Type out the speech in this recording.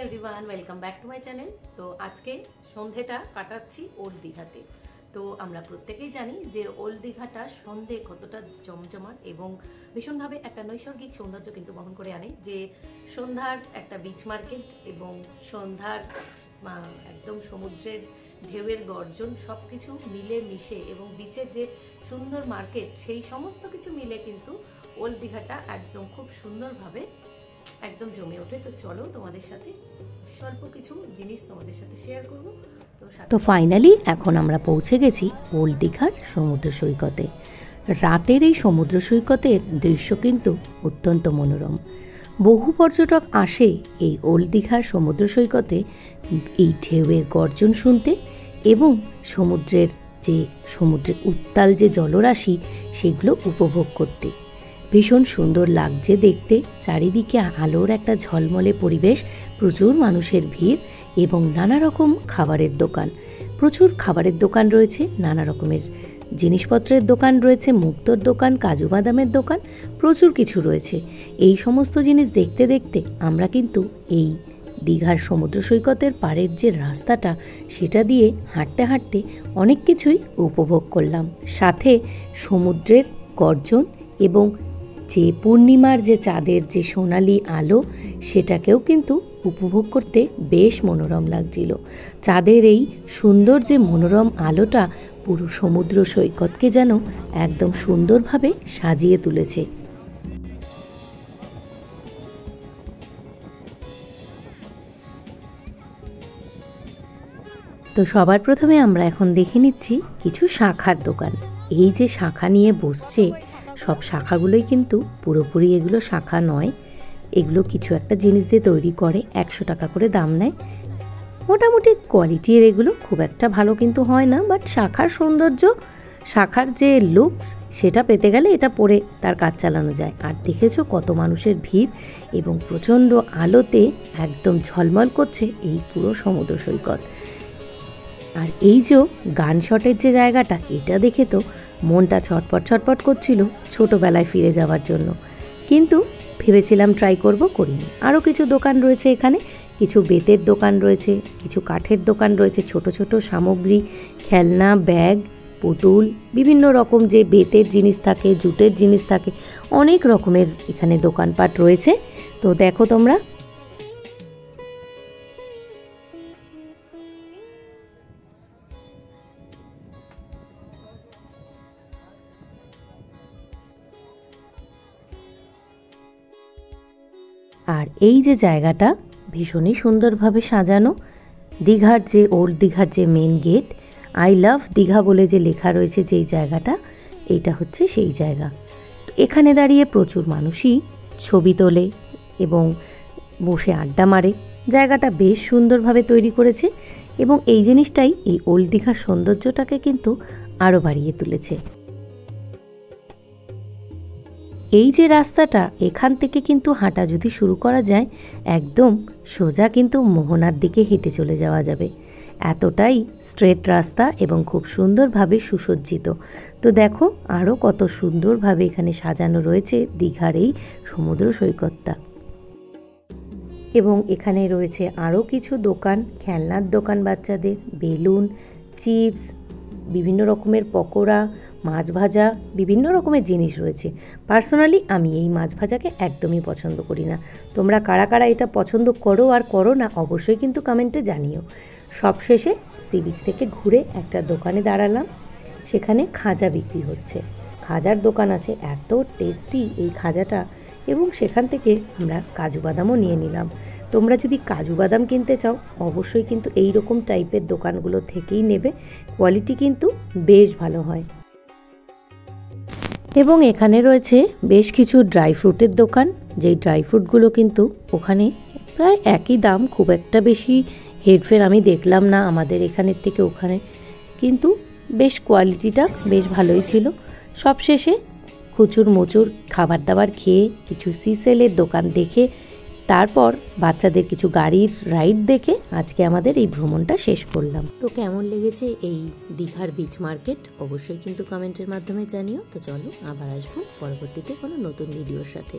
Everyone, welcome back to my channel. তো আজকে সন্ধেটা কাটাচ্ছি ওল্ড দীঘাতে। তো আমরা প্রত্যেকেই জানি যে ওল্ড দীঘাটা সন্ধে কতটা জমজমাট এবং ভীষণভাবে একটা নৈসর্গিক সৌন্দর্য কিন্তু বহন করে আনে। যে সন্ধ্যার একটা বিচ মার্কেট এবং সন্ধ্যার একদম সমুদ্রের ঢেউয়ের গর্জন সব কিছু মিলে মিশে এবং বিচের যে সুন্দর মার্কেট, সেই সমস্ত কিছু মিলে কিন্তু ওল্ড দীঘাটা একদম খুব সুন্দরভাবে একদম জমে ওঠে। তো চলো তোমাদের সাথে স্বল্প কিছু জিনিস তোমাদের সাথে শেয়ার করব। তো ফাইনালি এখন আমরা পৌঁছে গেছি ওল্ড দীঘার সমুদ্র সৈকতে। রাতের এই সমুদ্র সৈকতের দৃশ্য কিন্তু অত্যন্ত মনোরম। বহু পর্যটক আসে এই ওল্ড দীঘার সমুদ্র সৈকতে এই ঢেউয়ের গর্জন শুনতে এবং সমুদ্রের উত্তাল যে জলরাশি সেগুলো উপভোগ করতে। ভীষণ সুন্দর লাগছে দেখতে, চারিদিকে আলোর একটা ঝলমলে পরিবেশ, প্রচুর মানুষের ভিড় এবং নানা রকম খাবারের দোকান। প্রচুর খাবারের দোকান রয়েছে, নানা রকমের জিনিসপত্রের দোকান রয়েছে, মুক্তোর দোকান, কাজু বাদামের দোকান, প্রচুর কিছু রয়েছে। এই সমস্ত জিনিস দেখতে দেখতে আমরা কিন্তু এই দীঘার সমুদ্র সৈকতের পাড়ের যে রাস্তাটা সেটা দিয়ে হাঁটতে হাঁটতে অনেক কিছুই উপভোগ করলাম। সাথে সমুদ্রের গর্জন এবং যে পূর্ণিমার যে চাঁদের যে সোনালি আলো সেটাকেও কিন্তু উপভোগ করতে বেশ মনোরম লাগছিল। চাঁদের এই সুন্দর যে মনোরম আলোটা পুরো সমুদ্র সৈকতকে যেন একদম সুন্দরভাবে সাজিয়ে তুলেছে। তো সবার প্রথমে আমরা এখন দেখে নিচ্ছি কিছু শাখার দোকান। এই যে শাখা নিয়ে বসছে, সব শাখাগুলোই কিন্তু পুরোপুরি এগুলো শাখা নয়, এগুলো কিছু একটা জিনিস দিয়ে তৈরি করে, 100 টাকা করে দাম নেয়। মোটামুটি কোয়ালিটির এগুলো খুব একটা ভালো কিন্তু হয় না, বাট শাখার সৌন্দর্য, শাখার যে লুকস সেটা পেতে গেলে এটা পরে তার কাজ চালানো যায়। আর দেখেছো কত মানুষের ভিড় এবং প্রচণ্ড আলোতে একদম ঝলমল করছে এই পুরো সমুদ্র সৈকত। আর এই যে গান শটের যে জায়গাটা, এটা দেখে তো মনটা ছটপট ছটপট করছিল ছোটোবেলায় ফিরে যাওয়ার জন্য, কিন্তু ভেবেছিলাম ট্রাই করব, করিনি। আরও কিছু দোকান রয়েছে এখানে, কিছু বেতের দোকান রয়েছে, কিছু কাঠের দোকান রয়েছে, ছোট ছোট সামগ্রী, খেলনা, ব্যাগ, পুতুল, বিভিন্ন রকম যে বেতের জিনিস থাকে, জুটের জিনিস থাকে, অনেক রকমের এখানে দোকানপাট রয়েছে। তো দেখো তোমরা। আর এই যে জায়গাটা ভীষণই সুন্দরভাবে সাজানো, দীঘার যে ওল্ড দীঘার যে main gate, I love Digha বলে যে লেখা রয়েছে যেই জায়গাটা, এইটা হচ্ছে সেই জায়গা। এখানে দাঁড়িয়ে প্রচুর মানুষই ছবি তোলে এবং বসে আড্ডা মারে। জায়গাটা বেশ সুন্দরভাবে তৈরি করেছে এবং এই জিনিসটাই এই ওল্ড দীঘার সৌন্দর্যটাকে কিন্তু আরও বাড়িয়ে তুলেছে। এই যে রাস্তাটা, এখান থেকে কিন্তু হাঁটা যদি শুরু করা যায়, একদম সোজা কিন্তু মোহনার দিকে হেঁটে চলে যাওয়া যাবে। এতটাই স্ট্রেট রাস্তা এবং খুব সুন্দরভাবে সুসজ্জিত। তো দেখো আরও কত সুন্দরভাবে এখানে সাজানো রয়েছে দীঘার এই সমুদ্র সৈকতটা। এবং এখানে রয়েছে আরও কিছু দোকান, খেলনার দোকান, বাচ্চাদের বেলুন, চিপস, বিভিন্ন রকমের পকোড়া, মাছ ভাজা, বিভিন্ন রকমের জিনিস রয়েছে। পার্সোনালি আমি এই মাছ ভাজাকে একদমই পছন্দ করি না। তোমরা কারা কারা এটা পছন্দ করো আর করো না অবশ্যই কিন্তু কমেন্টে জানিও। সবশেষে সি বিচ থেকে ঘুরে একটা দোকানে দাঁড়ালাম, সেখানে খাজা বিক্রি হচ্ছে, খাজার দোকান আছে, এত টেস্টি এই খাজাটা, এবং সেখান থেকে আমরা কাজু বাদামও নিয়ে নিলাম। তোমরা যদি কাজু বাদাম কিনতে চাও অবশ্যই কিন্তু এই রকম টাইপের দোকানগুলো থেকেই নেবে, কোয়ালিটি কিন্তু বেশ ভালো হয়। এবং এখানে রয়েছে বেশ কিছু ড্রাই ফ্রুটের দোকান, যেই ড্রাই ফ্রুটগুলো কিন্তু ওখানে প্রায় একই দাম, খুব একটা বেশি হেরফের আমি দেখলাম না আমাদের এখানের থেকে ওখানে, কিন্তু বেশ কোয়ালিটিটা বেশ ভালোই ছিল। সবশেষে খুচুর মুচুর খাবার দাবার খেয়ে, কিছু সিসেলের দোকান দেখে, তারপর বাচ্চাদের কিছু গাড়ির রাইড দেখে আজকে আমাদের এই ভ্রমণটা শেষ করলাম। তো কেমন লেগেছে এই দীঘার বিচ মার্কেট অবশ্যই কিন্তু কমেন্টের মাধ্যমে জানিও। তো চলো আবার আসবো পরবর্তীতে কোনো নতুন ভিডিওর সাথে।